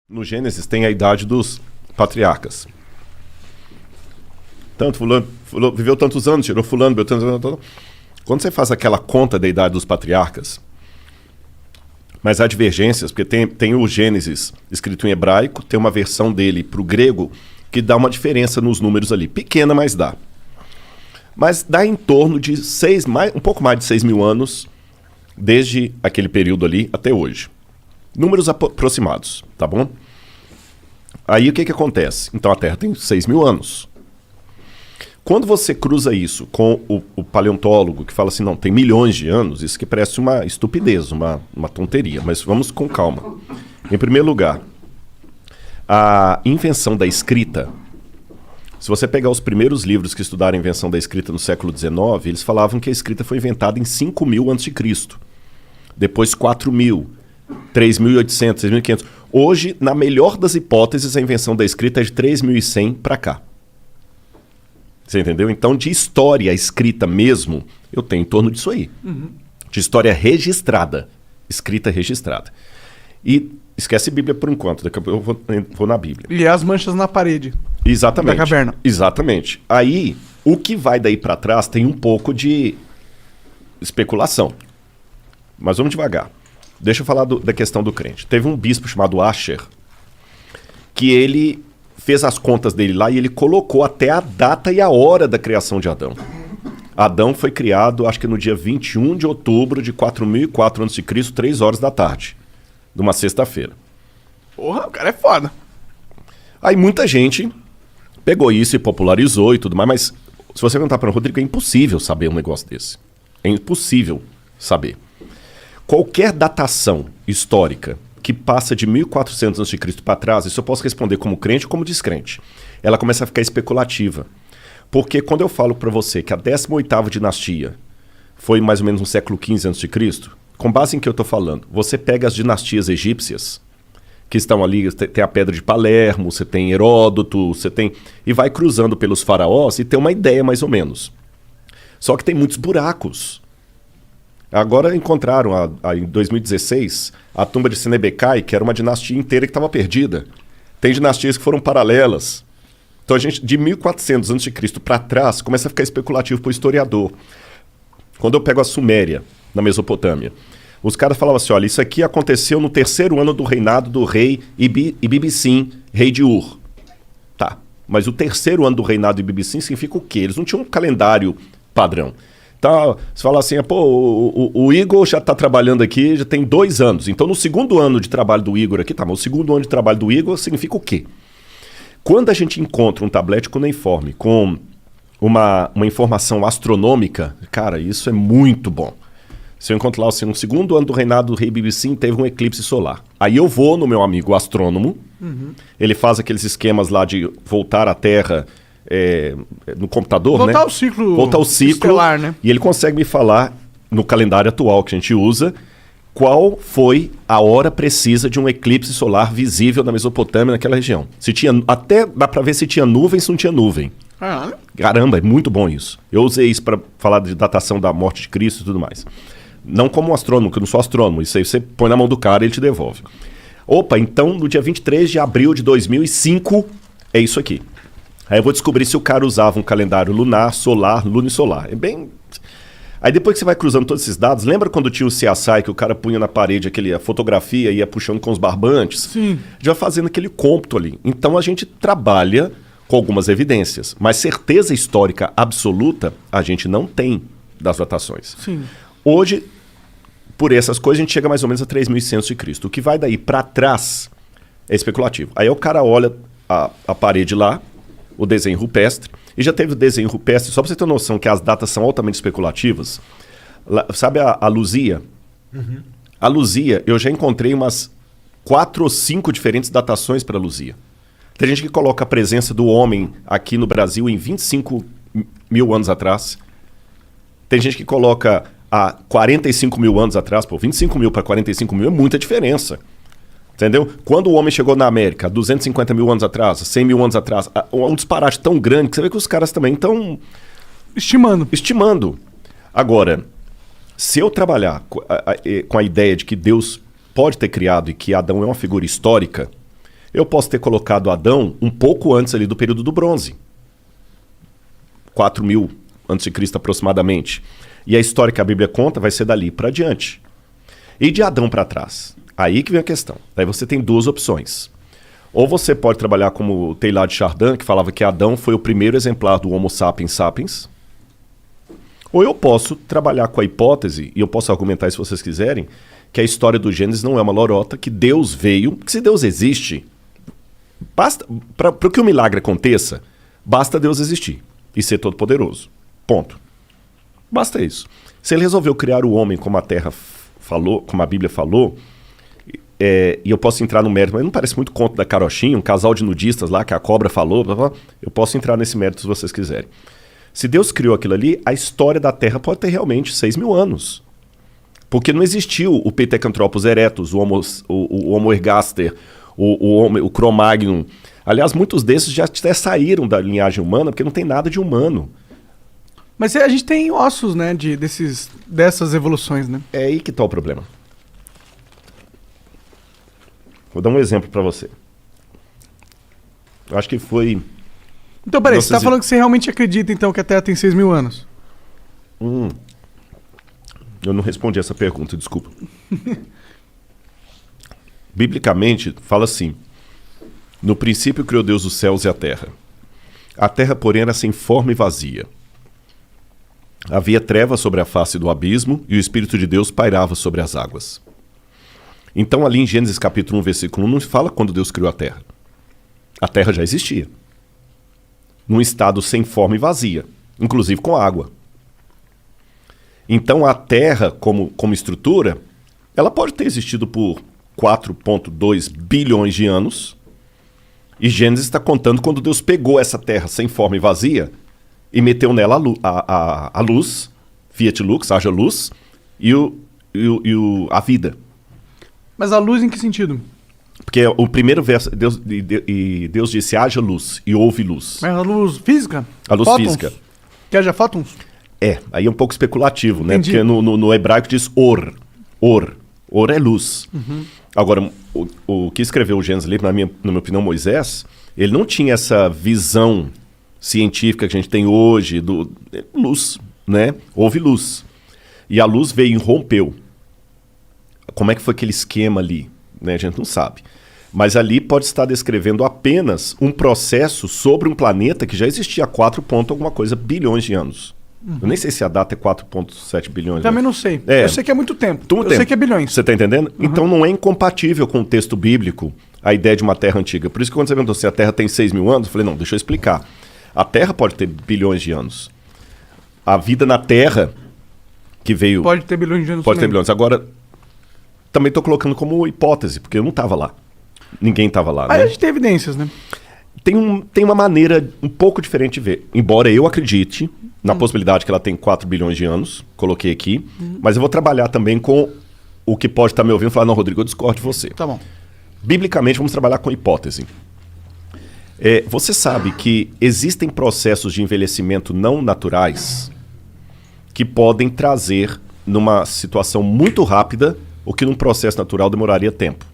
No Gênesis tem a idade dos patriarcas. Tanto fulano viveu tantos anos, tirou fulano, viveu tantos anos. Quando você faz aquela conta da idade dos patriarcas, mas há divergências, porque tem o Gênesis escrito em hebraico, tem uma versão dele para o grego que dá uma diferença nos números ali. Pequena, mas dá. Mas dá em torno de um pouco mais de 6 mil anos, desde aquele período ali até hoje. Números aproximados, tá bom? Aí o que acontece? Então a Terra tem 6 mil anos. Quando você cruza isso com o paleontólogo que fala assim, não, tem milhões de anos, isso que parece uma estupidez, uma tonteria, mas vamos com calma. Em primeiro lugar, a invenção da escrita. Se você pegar os primeiros livros que estudaram a invenção da escrita no século XIX, eles falavam que a escrita foi inventada em 5.000 a.C. Depois 4.000, 3.800, 6.500. Hoje, na melhor das hipóteses, a invenção da escrita é de 3.100 para cá. Você entendeu? Então, de história escrita mesmo, eu tenho em torno disso aí. Uhum. De história registrada. Escrita registrada. E esquece a Bíblia por enquanto, daqui a pouco eu vou na Bíblia. E as manchas na parede. Exatamente. Da caverna. Exatamente. Aí, o que vai daí para trás tem um pouco de especulação. Mas vamos devagar. Deixa eu falar da questão do crente. Teve um bispo chamado Asher, que ele fez as contas dele lá e ele colocou até a data e a hora da criação de Adão. Adão foi criado, acho que no dia 21 de outubro de 4004 a.C., 3 horas da tarde, numa sexta-feira. Porra, o cara é foda. Aí muita gente pegou isso e popularizou e tudo mais, mas se você perguntar para o Rodrigo, é impossível saber um negócio desse. É impossível saber. Qualquer datação histórica que passa de 1400 a.C. para trás, isso eu posso responder como crente ou como descrente. Ela começa a ficar especulativa. Porque quando eu falo para você que a 18ª dinastia foi mais ou menos no século XV a.C., com base em que eu estou falando, você pega as dinastias egípcias, que estão ali, tem a Pedra de Palermo, você tem Heródoto, você tem... E vai cruzando pelos faraós e tem uma ideia mais ou menos. Só que tem muitos buracos. Agora encontraram, em 2016, a tumba de Senebekai, que era uma dinastia inteira que estava perdida. Tem dinastias que foram paralelas. Então a gente, de 1400 a.C. para trás, começa a ficar especulativo para o historiador. Quando eu pego a Suméria, na Mesopotâmia, os caras falavam assim, olha, isso aqui aconteceu no 3º ano do reinado do rei Ibibissim, rei de Ur. Tá, mas o 3º ano do reinado de Ibibissim significa o quê? Eles não tinham um calendário padrão. Então, você fala assim, pô, o Igor já está trabalhando aqui, já tem 2 anos. Então, no 2º ano de trabalho do Igor aqui, tá, mas o 2º ano de trabalho do Igor significa o quê? Quando a gente encontra um tablete cuneiforme com uma informação astronômica, cara, isso é muito bom. Se eu encontro lá assim, no 2º ano do reinado do rei Ibibissim, teve um eclipse solar. Aí eu vou no meu amigo astrônomo, ele faz aqueles esquemas lá de voltar à Terra... no computador, voltar né? Voltar ao ciclo estelar, né? E ele consegue me falar, no calendário atual que a gente usa, qual foi a hora precisa de um eclipse solar visível na Mesopotâmia, naquela região. Se tinha, até dá para ver se tinha nuvem, se não tinha nuvem. Caramba, é muito bom isso. Eu usei isso para falar de datação da morte de Cristo e tudo mais. Não como um astrônomo, que eu não sou astrônomo. Isso aí você põe na mão do cara e ele te devolve. Opa, então no dia 23 de abril de 2005, é isso aqui. Aí eu vou descobrir se o cara usava um calendário lunar, solar, lunisolar. É bem... Aí depois que você vai cruzando todos esses dados, lembra quando tinha o CSI que o cara punha na parede a fotografia e ia puxando com os barbantes? Sim. Já fazendo aquele cômputo ali. Então a gente trabalha com algumas evidências, mas certeza histórica absoluta a gente não tem das datações. Sim. Hoje, por essas coisas, a gente chega mais ou menos a 3.100 a.C. O que vai daí para trás é especulativo. Aí o cara olha a parede lá, o desenho rupestre, e já teve o desenho rupestre, só para você ter noção que as datas são altamente especulativas. Sabe a Luzia? Uhum. A Luzia, eu já encontrei umas 4 ou 5 diferentes datações para a Luzia. Tem gente que coloca a presença do homem aqui no Brasil em 25 mil anos atrás. Tem gente que coloca há 45 mil anos atrás. Pô, 25 mil para 45 mil é muita diferença. Entendeu? Quando o homem chegou na América, 250 mil anos atrás, 100 mil anos atrás, um disparate tão grande que você vê que os caras também estão... Estimando. Agora, se eu trabalhar com a ideia de que Deus pode ter criado e que Adão é uma figura histórica, Eu posso ter colocado Adão um pouco antes ali do período do bronze. 4.000 a.C. aproximadamente. E a história que a Bíblia conta vai ser dali para adiante. E de Adão para trás? Aí que vem a questão. Daí você tem duas opções. Ou você pode trabalhar como o Teilhard de Chardin, que falava que Adão foi o primeiro exemplar do Homo sapiens sapiens. Ou eu posso trabalhar com a hipótese, e eu posso argumentar se vocês quiserem, que a história do Gênesis não é uma lorota, que Deus veio, que se Deus existe, basta para que o milagre aconteça, basta Deus existir e ser todo-poderoso. Ponto. Basta isso. Se ele resolveu criar o homem como a Terra falou, como a Bíblia falou, e eu posso entrar no mérito, mas não parece muito conto da carochinha, um casal de nudistas lá que a cobra falou, blá, blá, eu posso entrar nesse mérito se vocês quiserem. Se Deus criou aquilo ali, a história da Terra pode ter realmente 6.000 anos. Porque não existiu o Pithecanthropus erectus, o Homo ergaster, o Cro-Magnon. Aliás, muitos desses já até saíram da linhagem humana, porque não tem nada de humano. Mas a gente tem ossos, né, dessas evoluções, né? É aí que está o problema. Vou dar um exemplo para você. Eu acho que foi... Então, peraí, você tá falando que você realmente acredita, então, que a Terra tem 6.000 anos? Eu não respondi essa pergunta, desculpa. Biblicamente, fala assim: no princípio criou Deus os céus e a terra. A terra, porém, era sem forma e vazia. Havia trevas sobre a face do abismo e o Espírito de Deus pairava sobre as águas. Então, ali em Gênesis capítulo 1, versículo 1, não se fala quando Deus criou a terra. A terra já existia. Num estado sem forma e vazia, inclusive com água. Então a Terra, como estrutura, ela pode ter existido por 4,2 bilhões de anos, e Gênesis está contando quando Deus pegou essa Terra sem forma e vazia e meteu nela a luz, fiat lux, haja luz, e a vida. Mas a luz em que sentido? Porque o primeiro verso, Deus disse, haja luz, e houve luz. Mas a luz física? A luz fótons? física. Que haja fótons? Aí é um pouco especulativo, né? Entendi. Porque no hebraico diz or. Or é luz. Uhum. Agora, o que escreveu o Gênesis ali, na minha opinião, Moisés, ele não tinha essa visão científica que a gente tem hoje, luz, né? Houve luz. E a luz veio e rompeu. Como é que foi aquele esquema ali? Né? A gente não sabe. Mas ali pode estar descrevendo apenas um processo sobre um planeta que já existia há 4 alguma coisa bilhões de anos. Eu nem sei se a data é 4,7 bilhões. Também não sei. Eu sei que é muito tempo. Sei que é bilhões. Você está entendendo? Então não é incompatível com o texto bíblico a ideia de uma Terra antiga. Por isso que quando você perguntou se a Terra tem 6.000 anos, eu falei, não, deixa eu explicar. A Terra pode ter bilhões de anos. A vida na Terra que veio... Pode ter bilhões de anos. Pode ter bilhões. Agora, também estou colocando como hipótese, porque eu não estava lá. Ninguém estava lá. Aí né? a gente tem evidências, né? Tem uma maneira um pouco diferente de ver. Embora eu acredite na possibilidade que ela tem 4 bilhões de anos, coloquei aqui, mas eu vou trabalhar também com o que pode estar me ouvindo e falar, não, Rodrigo, eu discordo de você. Tá bom. Biblicamente, vamos trabalhar com hipótese. Você sabe que existem processos de envelhecimento não naturais que podem trazer, numa situação muito rápida, o que num processo natural demoraria tempo.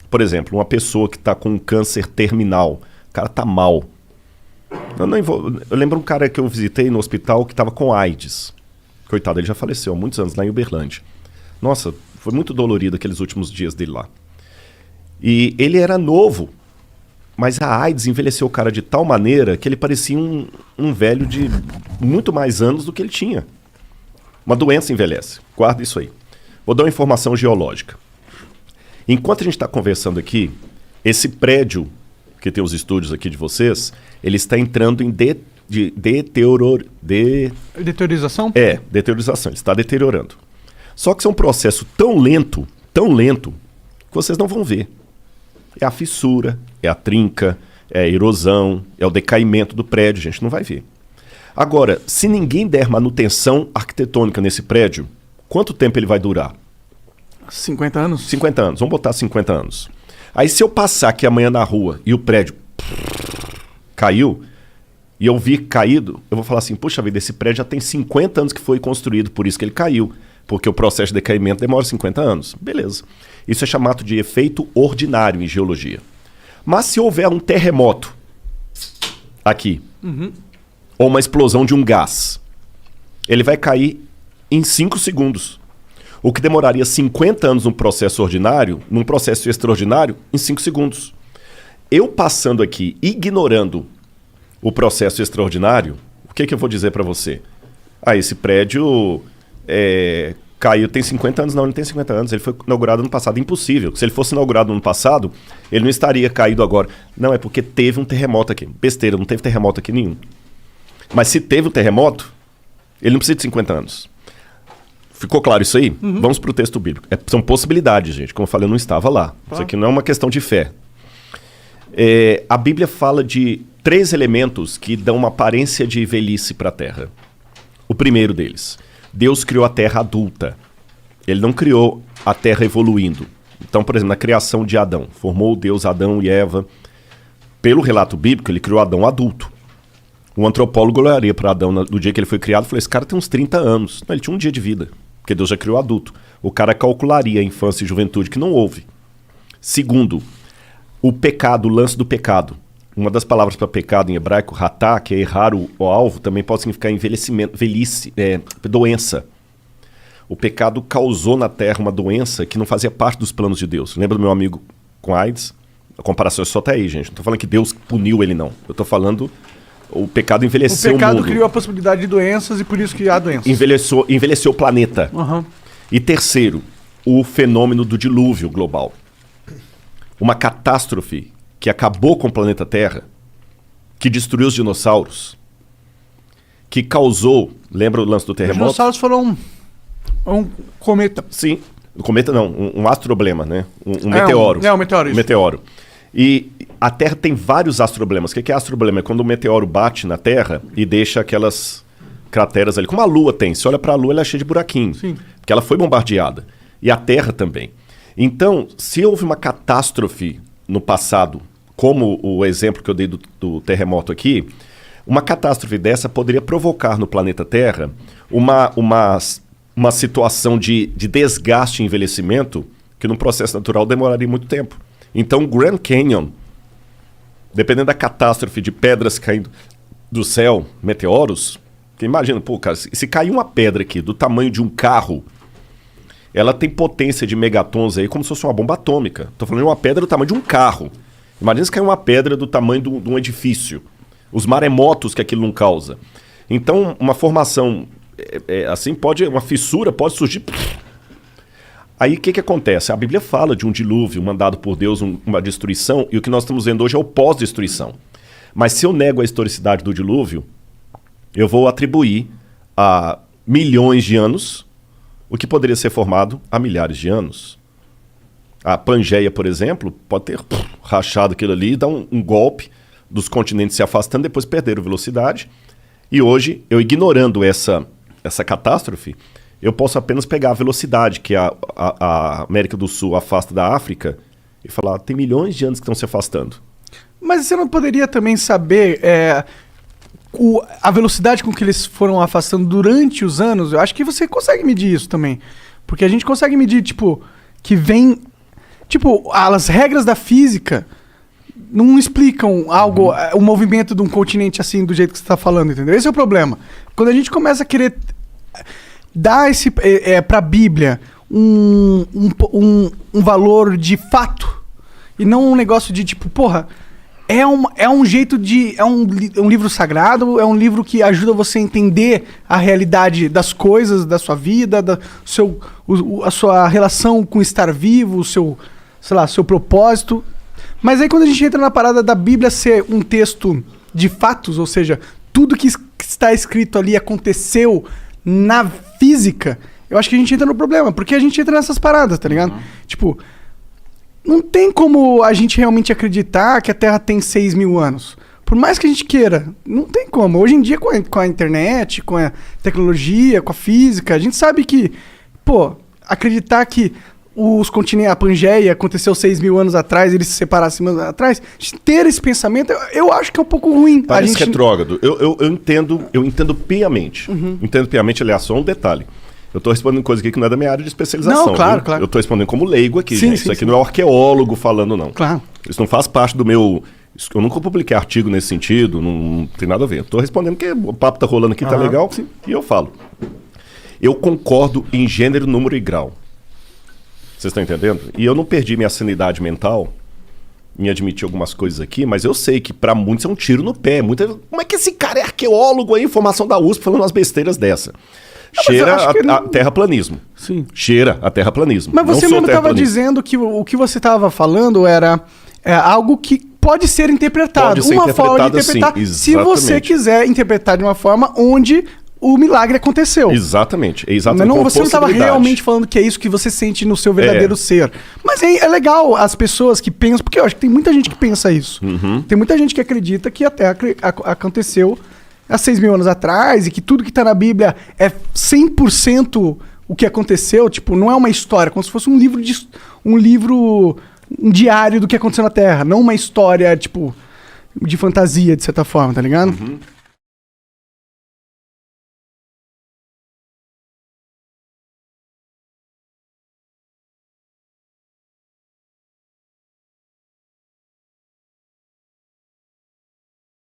Por exemplo, uma pessoa que está com um câncer terminal, o cara está mal. Eu lembro um cara que eu visitei no hospital que estava com AIDS. Coitado, ele já faleceu há muitos anos lá em Uberlândia. Nossa, foi muito dolorido aqueles últimos dias dele lá. E ele era novo, mas a AIDS envelheceu o cara de tal maneira que ele parecia um velho de muito mais anos do que ele tinha. Uma doença envelhece. Guarda isso aí. Vou dar uma informação geológica. Enquanto a gente está conversando aqui, esse prédio que tem os estúdios aqui de vocês, ele está entrando em Deteriorização? Deteriorização. Ele está deteriorando. Só que isso é um processo tão lento, que vocês não vão ver. É a fissura, é a trinca, é a erosão, é o decaimento do prédio, a gente não vai ver. Agora, se ninguém der manutenção arquitetônica nesse prédio, quanto tempo ele vai durar? 50 anos? 50 anos, vamos botar 50 anos. Aí se eu passar aqui amanhã na rua e o prédio caiu, e eu vi caído, eu vou falar assim, puxa vida, esse prédio já tem 50 anos que foi construído, por isso que ele caiu, porque o processo de decaimento demora 50 anos. Beleza. Isso é chamado de efeito ordinário em geologia. Mas se houver um terremoto aqui, ou uma explosão de um gás, ele vai cair em 5 segundos. O que demoraria 50 anos num processo ordinário, num processo extraordinário, em 5 segundos. Eu passando aqui, ignorando o processo extraordinário, o que eu vou dizer para você? Esse prédio caiu, tem 50 anos? Não, ele não tem 50 anos, ele foi inaugurado no passado. Impossível. Se ele fosse inaugurado no passado, ele não estaria caído agora. Não, é porque teve um terremoto aqui. Besteira, não teve terremoto aqui nenhum. Mas se teve um terremoto, ele não precisa de 50 anos. Ficou claro isso aí? Vamos para o texto bíblico. São possibilidades, gente. Como eu falei, eu não estava lá. Isso aqui não é uma questão de fé. A Bíblia fala de 3 elementos que dão uma aparência de velhice para a Terra. O primeiro deles, Deus criou a Terra adulta. Ele não criou a Terra evoluindo. Então, por exemplo, na criação de Adão, formou Deus Adão e Eva. Pelo relato bíblico, ele criou Adão adulto. O antropólogo olharia para Adão no dia que ele foi criado e falou, esse cara tem uns 30 anos. Não, ele tinha um dia de vida, porque Deus já criou adulto. O cara calcularia a infância e juventude, que não houve. Segundo, o pecado, o lance do pecado. Uma das palavras para pecado em hebraico, ratá, que é errar o alvo, também pode significar envelhecimento, velhice, doença. O pecado causou na Terra uma doença que não fazia parte dos planos de Deus. Lembra do meu amigo com AIDS? A comparação é só até aí, gente. Não estou falando que Deus puniu ele, não. Eu estou falando... O pecado envelheceu o mundo. O pecado criou a possibilidade de doenças e por isso que há doenças. Envelheceu o planeta. E terceiro, o fenômeno do dilúvio global. Uma catástrofe que acabou com o planeta Terra, que destruiu os dinossauros, que causou... Lembra o lance do terremoto? Os dinossauros foram um cometa. Sim, um cometa não, um astroblema, né? Um meteoro. Um meteoro, isso. Um meteoro. E a Terra tem vários astroblemas. O que é astroblema? É quando o meteoro bate na Terra e deixa aquelas crateras ali. Como a Lua tem. Se olha para a Lua, ela é cheia de buraquinhos. Sim. Porque ela foi bombardeada. E a Terra também. Então, se houve uma catástrofe no passado, como o exemplo que eu dei do terremoto aqui, uma catástrofe dessa poderia provocar no planeta Terra uma situação de desgaste e envelhecimento que num processo natural demoraria muito tempo. Então, o Grand Canyon, dependendo da catástrofe de pedras caindo do céu, meteoros, que imagina, pô, cara, se cair uma pedra aqui do tamanho de um carro, ela tem potência de megatons aí como se fosse uma bomba atômica. Tô falando de uma pedra do tamanho de um carro. Imagina se cair uma pedra do tamanho de um edifício. Os maremotos que aquilo não causa. Então, uma formação assim, uma fissura pode surgir... Aí o que acontece? A Bíblia fala de um dilúvio mandado por Deus, uma destruição, e o que nós estamos vendo hoje é o pós-destruição. Mas se eu nego a historicidade do dilúvio, eu vou atribuir a milhões de anos o que poderia ser formado há milhares de anos. A Pangeia, por exemplo, pode ter rachado aquilo ali, dar um golpe dos continentes se afastando, depois perderam velocidade. E hoje, eu ignorando essa catástrofe, eu posso apenas pegar a velocidade que a América do Sul afasta da África e falar, tem milhões de anos que estão se afastando. Mas você não poderia também saber a velocidade com que eles foram afastando durante os anos? Eu acho que você consegue medir isso também. Porque a gente consegue medir, tipo, que vem... Tipo, as regras da física não explicam algo, o movimento de um continente assim, do jeito que você está falando, entendeu? Esse é o problema. Quando a gente começa a querer... dá para a Bíblia um valor de fato e não um negócio de tipo, porra, é um jeito de... É um livro sagrado, é um livro que ajuda você a entender a realidade das coisas, da sua vida, a sua relação com estar vivo, o seu, sei lá, seu propósito. Mas aí quando a gente entra na parada da Bíblia ser um texto de fatos, ou seja, tudo que está escrito ali aconteceu na física, eu acho que a gente entra no problema, porque a gente entra nessas paradas, tá ligado? Tipo, não tem como a gente realmente acreditar que a Terra tem 6 mil anos. Por mais que a gente queira, não tem como. Hoje em dia, com a internet, com a tecnologia, com a física, a gente sabe que, pô, acreditar que os continentes, a Pangeia aconteceu 6 mil anos atrás, eles se separaram 6 mil anos atrás, ter esse pensamento, eu acho que é um pouco ruim. Parece retrógrado. Eu entendo piamente. Entendo piamente, aliás, só um detalhe. Eu estou respondendo coisa aqui que não é da minha área de especialização. Não, claro, viu? claro. Eu estou respondendo como leigo aqui, sim, gente. sim, Isso aqui sim. não é um arqueólogo falando, não. Claro. Isso não faz parte do meu... Eu nunca publiquei artigo nesse sentido, não tem nada a ver. Eu tô respondendo que o papo tá rolando aqui, tá legal, e eu falo. Eu concordo em gênero, número e grau. Vocês estão entendendo? E eu não perdi minha sanidade mental em admitir algumas coisas aqui, mas eu sei que pra muitos é um tiro no pé. Como é que esse cara é arqueólogo aí, formação da USP, falando umas besteiras dessa? Cheira a terraplanismo. Sim. Cheira a terraplanismo. Mas você mesmo estava dizendo que o que você estava falando era algo que pode ser interpretado. Pode ser uma forma de interpretar, sim, se você quiser interpretar de uma forma onde o milagre aconteceu. Exatamente. Mas você não estava realmente falando que é isso que você sente no seu verdadeiro ser. Mas é legal as pessoas que pensam, porque eu acho que tem muita gente que pensa isso. Tem muita gente que acredita que a Terra aconteceu há 6.000 anos atrás e que tudo que está na Bíblia é 100% o que aconteceu. Tipo, não é uma história, como se fosse um diário do que aconteceu na Terra, não uma história, tipo, de fantasia, de certa forma, tá ligado?